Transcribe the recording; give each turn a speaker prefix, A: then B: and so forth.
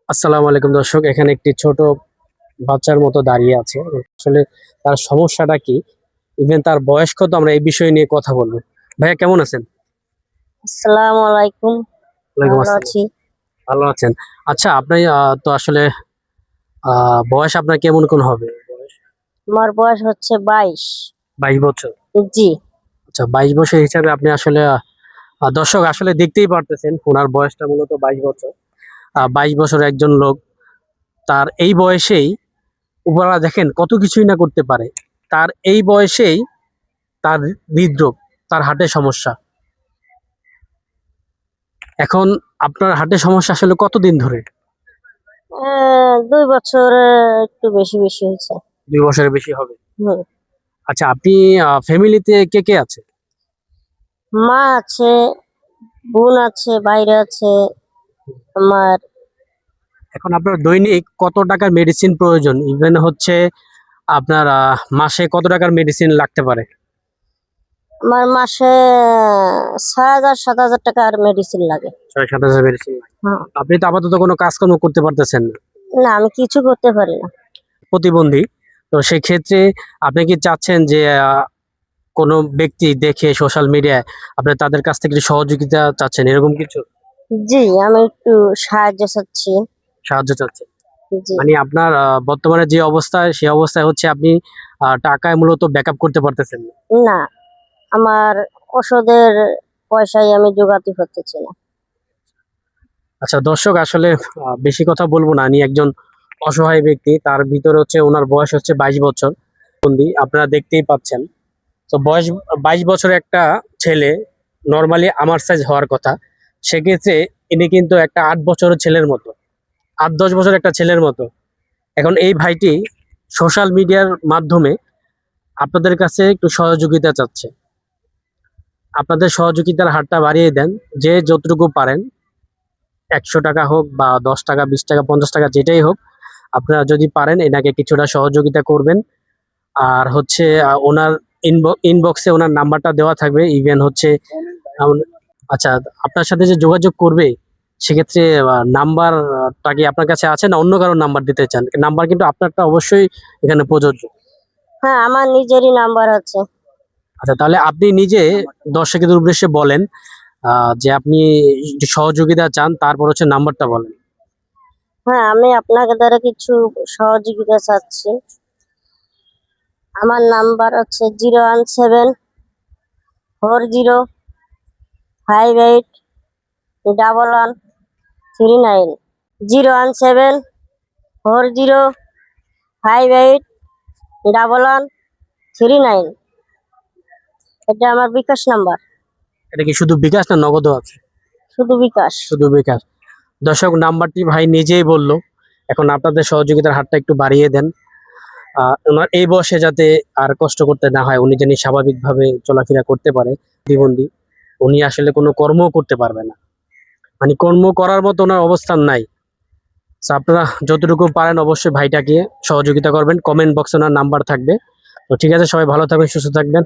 A: আসসালামু আলাইকুম দর্শক, এখানে একটি ছোট বাচ্চার মতো দাঁড়িয়ে আছে। আসলে তার সমস্যাটা কি, ইভেন তার বয়স কত, আমরা এই বিষয় নিয়ে কথা বলবো। ভাইয়া কেমন আছেন?
B: আসসালামু আলাইকুম।
A: ওয়ালাইকুম
B: ভালো
A: আসসালাম।
B: আছি।
A: ভালো আছেন? আচ্ছা, আপনি তো আসলে বয়স আপনার কেমন কোন হবে?
B: আমার বয়স হচ্ছে 22।
A: 22 বছর।
B: জি।
A: আচ্ছা, 22 বছর হিসাবে আপনি আসলে দর্শক আসলে দেখতেই পারতেছেন ওনার বয়সটা মূলত 22 বছর। 22 বছর একজন লোক, তার এই বয়সেই উপরা দেখেন কত কিছুই না করতে পারে। তার এই বয়সেই তার হৃদরোগ, তার হার্টের সমস্যা। এখন আপনার হার্টের সমস্যা আসলে কতদিন ধরে?
B: 2 বছর একটু বেশি বেশি হয়েছে।
A: 2 বছরের বেশি হবে।
B: হুম।
A: আচ্ছা, আপনি ফ্যামিলিতে কে কে আছে?
B: মা আছে, বোন আছে, বাইরে আছে আমার।
A: এখন আপনার দৈনিক কত টাকার মেডিসিন প্রয়োজন, ইভেন হচ্ছে আপনার মাসে কত টাকার মেডিসিন লাগতে পারে?
B: আমার মাসে 6,000 7,000 টাকার মেডিসিন লাগে।
A: 6-7 হাজার মেডিসিন।
B: হ্যাঁ।
A: আপনি তো আপাতত কোনো কাজকর্ম করতে পারতেছেন না,
B: না, আমি কিছু করতে পারি না।
A: প্রতিবন্ধী। তো সেক্ষেত্রে আপনি কি চাচ্ছেন যে কোনো ব্যক্তি দেখে সোশ্যাল মিডিয়ায় আপনি তাদের কাছ থেকে একটু সহযোগিতা চাচ্ছেন, এরকম কিছু?
B: জি, আমি একটু সাহায্য চাচ্ছি।
A: সাহায্য চাচ্ছেন?
B: জি।
A: মানে আপনার বর্তমানে যে অবস্থায়, সেই অবস্থায় হচ্ছে আপনি টাকায় মূলত ব্যাকআপ করতে পারতেছেন না।
B: না, আমার ওষুধের পয়সায় আমি জোগাতে পারতেছি না।
A: আচ্ছা দর্শক, আসলে বেশি কথা বলবো না, আমি একজন অসহায় ব্যক্তি, তার ভিতরে হচ্ছে ওনার বয়স হচ্ছে 22 বছর। বন্দি আপনারা দেখতেই পাচ্ছেন। তো বয়স 22 বছরের একটা ছেলে নর্মালি আমার সাইজ হওয়ার কথা, সেক্ষেত্রে ইনি কিন্তু একটা 8 বছরের ছেলের মতো, 8-10 বছর একটা ছেলের মতো। এখন এই ভাইটি সোশ্যাল মিডিয়ার মাধ্যমে আপনাদের কাছে একটু সহযোগিতা চাচ্ছে। আপনাদের সহযোগিতার হাতটা বাড়িয়ে দেন, যে যতটুকু পারেন। 100 টাকা হোক বা 10 টাকা, 20 টাকা, 50 টাকা, যেটাই হোক, আপনারা যদি পারেন এনাকে কিছুটা সহযোগিতা করবেন। আর হচ্ছে ওনার ইনবক্সে ওনার নাম্বারটা দেওয়া থাকবে, ইভেন হচ্ছে আচ্ছা, আপনার সাথে যে যোগাযোগ করবে সেক্ষেত্রে নাম্বারটা কি আপনার কাছে আছে, না অন্য কারোর নাম্বার দিতে চান? নাম্বার কিন্তু আপনারটা অবশ্যই এখানে প্রযোজ্য।
B: হ্যাঁ, আমার নিজেরই নাম্বার আছে।
A: আচ্ছা, তাহলে আপনি নিজে দর্শকের উদ্দেশ্যে বলেন যে আপনি একটু সহযোগিতা চান, তারপর হচ্ছে নাম্বারটা বলেন।
B: হ্যাঁ, আমি আপনাকে দ্বারা কিছু সহযোগিতা চাচ্ছি। আমার নাম্বার হচ্ছে 01740581139। 01740581139। এটা আমার বিকাশ নাম্বার।
A: এটা কি শুধু বিকাশ না নগদও আছে?
B: শুধু বিকাশ।
A: শুধু বিকাশ। দর্শক, নাম্বারটি ভাই নিজেই বলল। এখন আপনাদের সহযোগিতার হাতটা একটু বাড়িয়ে দেন। ওনার এই বয়সে যাতে আর কষ্ট করতে না হয়, উনি যেন স্বাভাবিকভাবে চলাফেরা করতে পারে। প্রতিবন্ধী, উনি আসলে কোনো কর্মও করতে পারবে না, মানে কর্ম করার মতো ওনার অবস্থান নাই। তো আপনারা যতটুকু পারেন অবশ্যই ভাইটাকে সহযোগিতা করবেন। কমেন্ট বক্সে ওনার নাম্বার থাকবে। তো ঠিক আছে, সবাই ভালো থাকবেন, সুস্থ থাকবেন।